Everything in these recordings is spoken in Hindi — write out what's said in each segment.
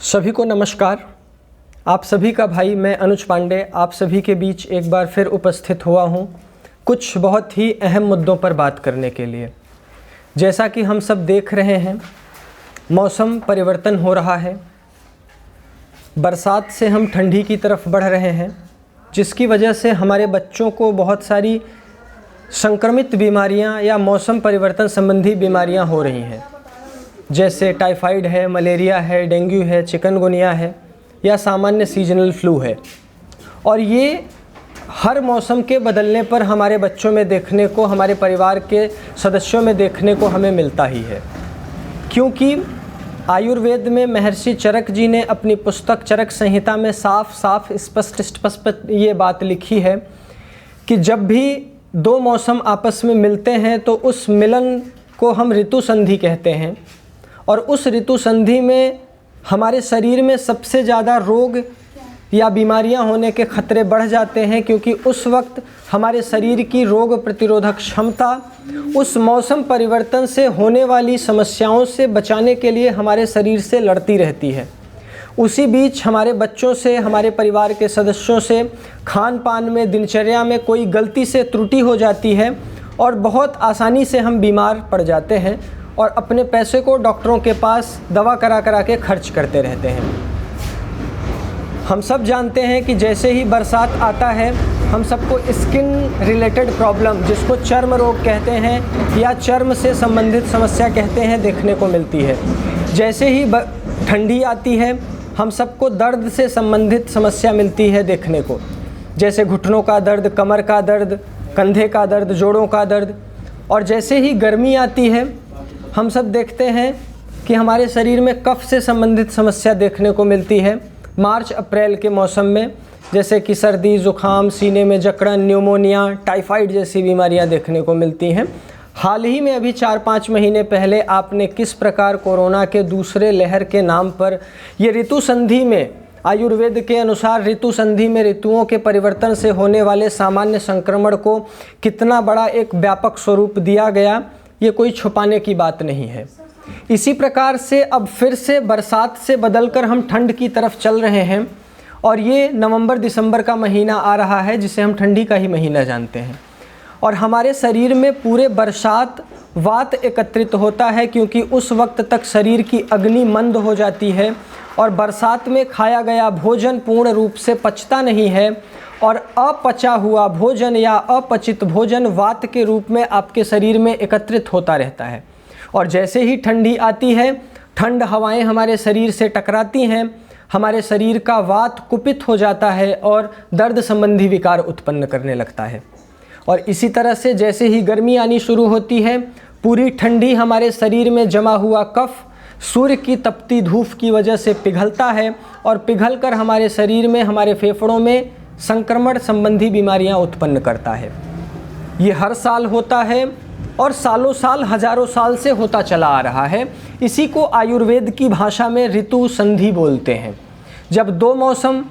सभी को नमस्कार। आप सभी का भाई मैं अनुज पांडे आप सभी के बीच एक बार फिर उपस्थित हुआ हूँ कुछ बहुत ही अहम मुद्दों पर बात करने के लिए। जैसा कि हम सब देख रहे हैं, मौसम परिवर्तन हो रहा है। बरसात से हम ठंडी की तरफ बढ़ रहे हैं, जिसकी वजह से हमारे बच्चों को बहुत सारी संक्रमित बीमारियां या मौसम परिवर्तन संबंधी बीमारियां हो रही हैं, जैसे टाइफाइड है, मलेरिया है, डेंगू है, चिकनगुनिया है या सामान्य सीजनल फ्लू है। और ये हर मौसम के बदलने पर हमारे बच्चों में देखने को, हमारे परिवार के सदस्यों में देखने को हमें मिलता ही है। क्योंकि आयुर्वेद में महर्षि चरक जी ने अपनी पुस्तक चरक संहिता में साफ स्पष्ट ये बात लिखी है कि जब भी दो मौसम आपस में मिलते हैं तो उस मिलन को हम ऋतु संधि कहते हैं। और उस ऋतु संधि में हमारे शरीर में सबसे ज़्यादा रोग या बीमारियां होने के खतरे बढ़ जाते हैं, क्योंकि उस वक्त हमारे शरीर की रोग प्रतिरोधक क्षमता उस मौसम परिवर्तन से होने वाली समस्याओं से बचाने के लिए हमारे शरीर से लड़ती रहती है। उसी बीच हमारे बच्चों से, हमारे परिवार के सदस्यों से खान पान में, दिनचर्या में कोई गलती से त्रुटि हो जाती है और बहुत आसानी से हम बीमार पड़ जाते हैं और अपने पैसे को डॉक्टरों के पास दवा करा के खर्च करते रहते हैं। हम सब जानते हैं कि जैसे ही बरसात आता है, हम सबको स्किन रिलेटेड प्रॉब्लम, जिसको चर्म रोग कहते हैं या चर्म से संबंधित समस्या कहते हैं, देखने को मिलती है। जैसे ही ठंडी आती है, हम सबको दर्द से संबंधित समस्या मिलती है देखने को, जैसे घुटनों का दर्द, कमर का दर्द, कंधे का दर्द, जोड़ों का दर्द। और जैसे ही गर्मी आती है, हम सब देखते हैं कि हमारे शरीर में कफ से संबंधित समस्या देखने को मिलती है। मार्च अप्रैल के मौसम में जैसे कि सर्दी, ज़ुकाम, सीने में जकड़न, न्यूमोनिया, टाइफाइड जैसी बीमारियां देखने को मिलती हैं। हाल ही में अभी 4-5 महीने पहले आपने किस प्रकार कोरोना के दूसरे लहर के नाम पर ये ऋतु संधि में, आयुर्वेद के अनुसार ऋतु संधि में ऋतुओं के परिवर्तन से होने वाले सामान्य संक्रमण को कितना बड़ा एक व्यापक स्वरूप दिया गया, ये कोई छुपाने की बात नहीं है। इसी प्रकार से अब फिर से बरसात से बदलकर हम ठंड की तरफ चल रहे हैं और ये नवंबर दिसंबर का महीना आ रहा है, जिसे हम ठंडी का ही महीना जानते हैं। और हमारे शरीर में पूरे बरसात वात एकत्रित होता है, क्योंकि उस वक्त तक शरीर की अग्नि मंद हो जाती है और बरसात में खाया गया भोजन पूर्ण रूप से पचता नहीं है और अपचा हुआ भोजन या अपचित भोजन वात के रूप में आपके शरीर में एकत्रित होता रहता है। और जैसे ही ठंडी आती है, ठंड हवाएं हमारे शरीर से टकराती हैं, हमारे शरीर का वात कुपित हो जाता है और दर्द संबंधी विकार उत्पन्न करने लगता है। और इसी तरह से जैसे ही गर्मी आनी शुरू होती है, पूरी ठंडी हमारे शरीर में जमा हुआ कफ सूर्य की तपती धूप की वजह से पिघलता है और पिघलकर हमारे शरीर में, हमारे फेफड़ों में संक्रमण संबंधी बीमारियां उत्पन्न करता है। ये हर साल होता है और सालों साल, हजारों साल से होता चला आ रहा है। इसी को आयुर्वेद की भाषा में ऋतु संधि बोलते हैं। जब दो मौसम,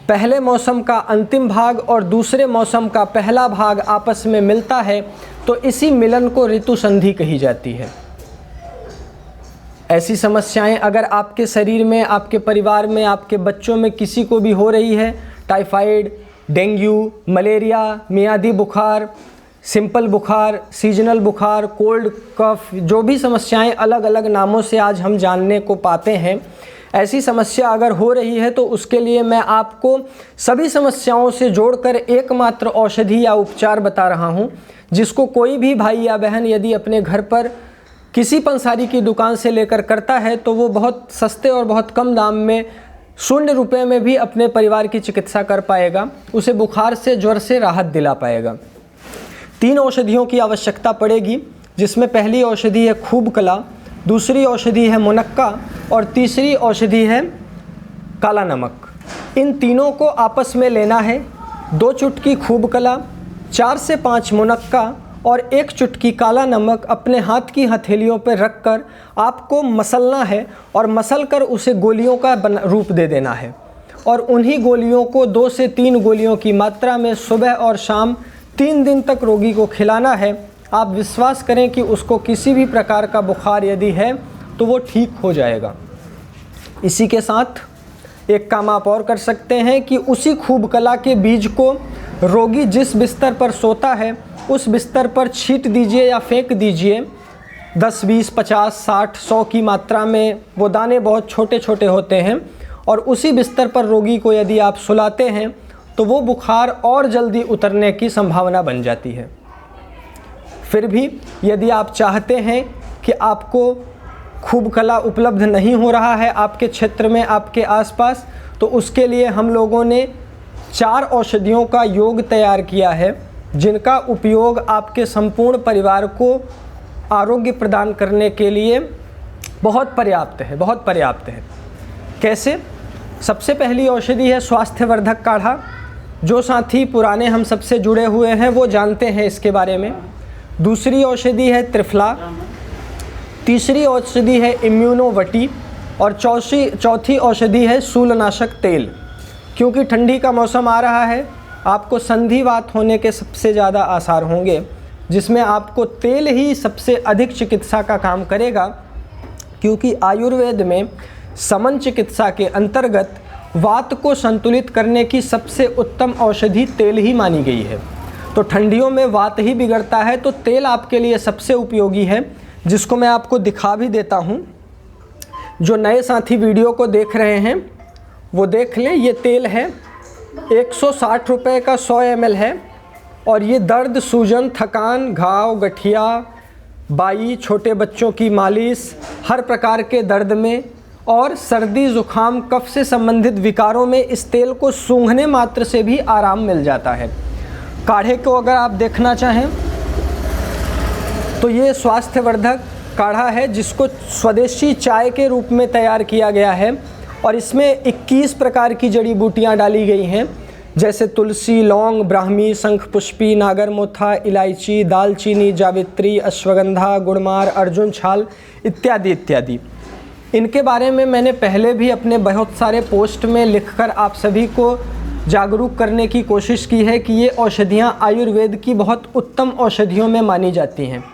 पहले मौसम का अंतिम भाग और दूसरे मौसम का पहला भाग आपस में मिलता है, तो इसी मिलन को ऋतु संधि कही जाती है। ऐसी समस्याएं अगर आपके शरीर में, आपके परिवार में, आपके बच्चों में किसी को भी हो रही है, टाइफाइड, डेंगू, मलेरिया, मियादी बुखार, सिंपल बुखार, सीजनल बुखार, कोल्ड कफ, जो भी समस्याएं अलग अलग नामों से आज हम जानने को पाते हैं, ऐसी समस्या अगर हो रही है तो उसके लिए मैं आपको सभी समस्याओं से जोड़कर एकमात्र औषधि या उपचार बता रहा हूं, जिसको कोई भी भाई या बहन यदि अपने घर पर किसी पंसारी की दुकान से लेकर करता है तो वो बहुत सस्ते और बहुत कम दाम में, 0 रुपये में भी अपने परिवार की चिकित्सा कर पाएगा, उसे बुखार से, ज्वर से राहत दिला पाएगा। 3 औषधियों की आवश्यकता पड़ेगी, जिसमें पहली औषधि है खूब कला, दूसरी औषधि है मुनक्का और तीसरी औषधि है काला नमक। इन तीनों को आपस में लेना है। 2 चुटकी खूब कला, 4 से 5 मुनक्का और 1 चुटकी काला नमक अपने हाथ की हथेलियों पर रखकर आपको मसलना है और मसलकर उसे गोलियों का रूप दे देना है। और उन्हीं गोलियों को 2 से 3 गोलियों की मात्रा में सुबह और शाम 3 दिन तक रोगी को खिलाना है। आप विश्वास करें कि उसको किसी भी प्रकार का बुखार यदि है तो वो ठीक हो जाएगा। इसी के साथ एक काम आप और कर सकते हैं कि उसी खूब कला के बीज को रोगी जिस बिस्तर पर सोता है उस बिस्तर पर छींट दीजिए या फेंक दीजिए। 10, 20, 50, 60, 100 की मात्रा में वो दाने बहुत छोटे छोटे होते हैं और उसी बिस्तर पर रोगी को यदि आप सुलाते हैं तो वो बुखार और जल्दी उतरने की संभावना बन जाती है। फिर भी यदि आप चाहते हैं कि आपको खूब कला उपलब्ध नहीं हो रहा है आपके क्षेत्र में, आपके आसपास, तो उसके लिए हम लोगों ने 4 औषधियों का योग तैयार किया है जिनका उपयोग आपके संपूर्ण परिवार को आरोग्य प्रदान करने के लिए बहुत पर्याप्त है। कैसे? सबसे पहली औषधि है स्वास्थ्यवर्धक काढ़ा। जो साथी पुराने हम सबसे जुड़े हुए हैं वो जानते हैं इसके बारे में। दूसरी औषधि है त्रिफला, तीसरी औषधि है इम्यूनोवटी और चौथी औषधि है शूलनाशक तेल। क्योंकि ठंडी का मौसम आ रहा है, आपको संधिवात होने के सबसे ज़्यादा आसार होंगे, जिसमें आपको तेल ही सबसे अधिक चिकित्सा का काम करेगा। क्योंकि आयुर्वेद में समन चिकित्सा के अंतर्गत वात को संतुलित करने की सबसे उत्तम औषधि तेल ही मानी गई है। तो ठंडियों में वात ही बिगड़ता है तो तेल आपके लिए सबसे उपयोगी है, जिसको मैं आपको दिखा भी देता हूँ। जो नए साथी वीडियो को देख रहे हैं वो देख लें। ये तेल है 160 रुपये का 100 ml है और ये दर्द, सूजन, थकान, घाव, गठिया, बाई, छोटे बच्चों की मालिश, हर प्रकार के दर्द में और सर्दी, जुकाम, कफ से संबंधित विकारों में इस तेल को सूंघने मात्र से भी आराम मिल जाता है। काढ़े को अगर आप देखना चाहें तो ये स्वास्थ्यवर्धक काढ़ा है जिसको स्वदेशी चाय के रूप में तैयार किया गया है और इसमें 21 प्रकार की जड़ी बूटियाँ डाली गई हैं, जैसे तुलसी, लौंग, ब्राह्मी, शंखपुष्पी, नागरमोथा, इलायची, दालचीनी, जावित्री, अश्वगंधा, गुड़मार, अर्जुन छाल इत्यादि इत्यादि। इनके बारे में मैंने पहले भी अपने बहुत सारे पोस्ट में लिखकर आप सभी को जागरूक करने की कोशिश की है कि ये औषधियाँ आयुर्वेद की बहुत उत्तम औषधियों में मानी जाती हैं।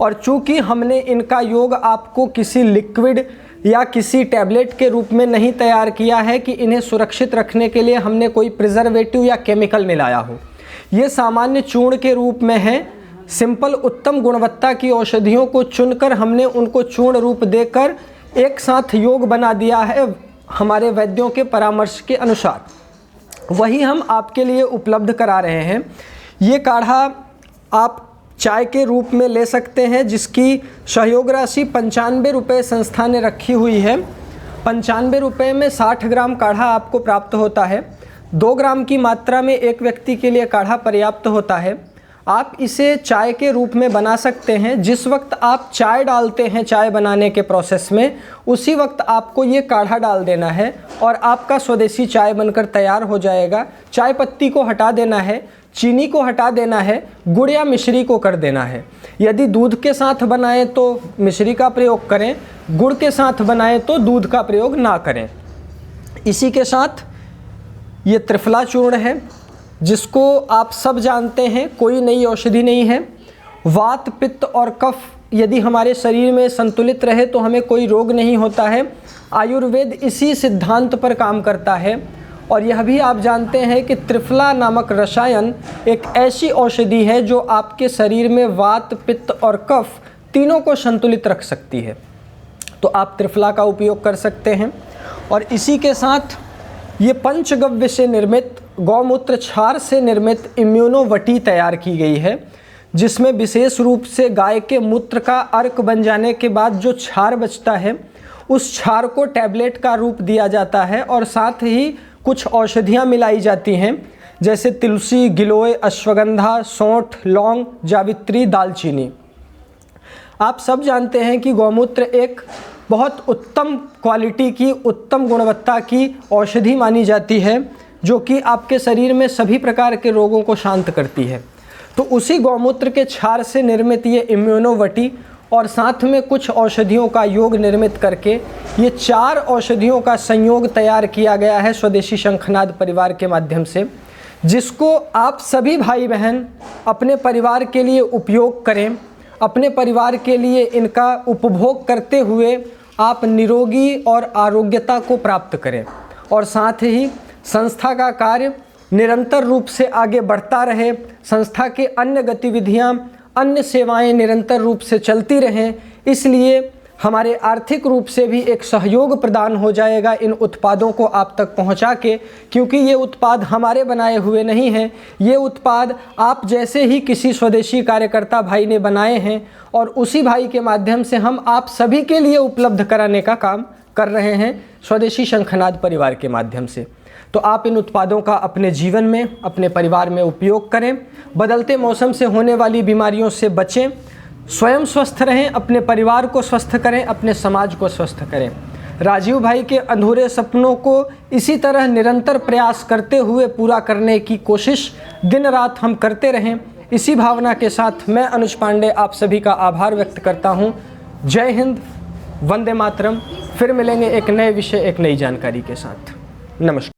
और चूँकि हमने इनका योग आपको किसी लिक्विड या किसी टैबलेट के रूप में नहीं तैयार किया है कि इन्हें सुरक्षित रखने के लिए हमने कोई प्रिजर्वेटिव या केमिकल मिलाया हो। ये सामान्य चूर्ण के रूप में है। सिंपल उत्तम गुणवत्ता की औषधियों को चुनकर हमने उनको चूर्ण रूप देकर एक साथ योग बना दिया है हमारे वैद्यों के परामर्श के अनुसार। वही हम आपके लिए उपलब्ध करा रहे हैं। ये काढ़ा आप चाय के रूप में ले सकते हैं, जिसकी सहयोग राशि 95 रुपये संस्था ने रखी हुई है। 95 रुपये में 60 ग्राम काढ़ा आपको प्राप्त होता है। 2 ग्राम की मात्रा में एक व्यक्ति के लिए काढ़ा पर्याप्त होता है। आप इसे चाय के रूप में बना सकते हैं। जिस वक्त आप चाय डालते हैं चाय बनाने के प्रोसेस में, उसी वक्त आपको ये काढ़ा डाल देना है और आपका स्वदेशी चाय बनकर तैयार हो जाएगा। चाय पत्ती को हटा देना है, चीनी को हटा देना है, गुड़ या मिश्री को कर देना है। यदि दूध के साथ बनाएं तो मिश्री का प्रयोग करें, गुड़ के साथ बनाएं तो दूध का प्रयोग ना करें। इसी के साथ ये त्रिफला चूर्ण है, जिसको आप सब जानते हैं, कोई नई औषधि नहीं है। वात, पित्त और कफ यदि हमारे शरीर में संतुलित रहे तो हमें कोई रोग नहीं होता है। आयुर्वेद इसी सिद्धांत पर काम करता है। और यह भी आप जानते हैं कि त्रिफला नामक रसायन एक ऐसी औषधि है जो आपके शरीर में वात, पित्त और कफ तीनों को संतुलित रख सकती है। तो आप त्रिफला का उपयोग कर सकते हैं। और इसी के साथ ये पंचगव्य से निर्मित, गौमूत्र क्षार से निर्मित इम्यूनोवटी तैयार की गई है, जिसमें विशेष रूप से गाय के मूत्र का अर्क बन जाने के बाद जो क्षार बचता है उस क्षार को टैबलेट का रूप दिया जाता है और साथ ही कुछ औषधियाँ मिलाई जाती हैं, जैसे तुलसी, गिलोय, अश्वगंधा, सौंठ, लौंग, जावित्री, दालचीनी। आप सब जानते हैं कि गौमूत्र एक बहुत उत्तम क्वालिटी की, उत्तम गुणवत्ता की औषधि मानी जाती है, जो कि आपके शरीर में सभी प्रकार के रोगों को शांत करती है। तो उसी गौमूत्र के क्षार से निर्मित ये इम्यूनोवटी और साथ में कुछ औषधियों का योग निर्मित करके ये 4 औषधियों का संयोग तैयार किया गया है स्वदेशी शंखनाद परिवार के माध्यम से, जिसको आप सभी भाई बहन अपने परिवार के लिए उपयोग करें। अपने परिवार के लिए इनका उपभोग करते हुए आप निरोगी और आरोग्यता को प्राप्त करें और साथ ही संस्था का कार्य निरंतर रूप से आगे बढ़ता रहे, संस्था के अन्य गतिविधियां, अन्य सेवाएं निरंतर रूप से चलती रहें। इसलिए हमारे आर्थिक रूप से भी एक सहयोग प्रदान हो जाएगा इन उत्पादों को आप तक पहुंचा के, क्योंकि ये उत्पाद हमारे बनाए हुए नहीं हैं। ये उत्पाद आप जैसे ही किसी स्वदेशी कार्यकर्ता भाई ने बनाए हैं और उसी भाई के माध्यम से हम आप सभी के लिए उपलब्ध कराने का काम कर रहे हैं स्वदेशी शंखनाद परिवार के माध्यम से। तो आप इन उत्पादों का अपने जीवन में, अपने परिवार में उपयोग करें। बदलते मौसम से होने वाली बीमारियों से बचें, स्वयं स्वस्थ रहें, अपने परिवार को स्वस्थ करें, अपने समाज को स्वस्थ करें। राजीव भाई के अधूरे सपनों को इसी तरह निरंतर प्रयास करते हुए पूरा करने की कोशिश दिन रात हम करते रहें। इसी भावना के साथ मैं अनुज पांडे आप सभी का आभार व्यक्त करता हूँ। जय हिंद, वंदे मातरम। फिर मिलेंगे एक नए विषय, एक नई जानकारी के साथ। नमस्कार।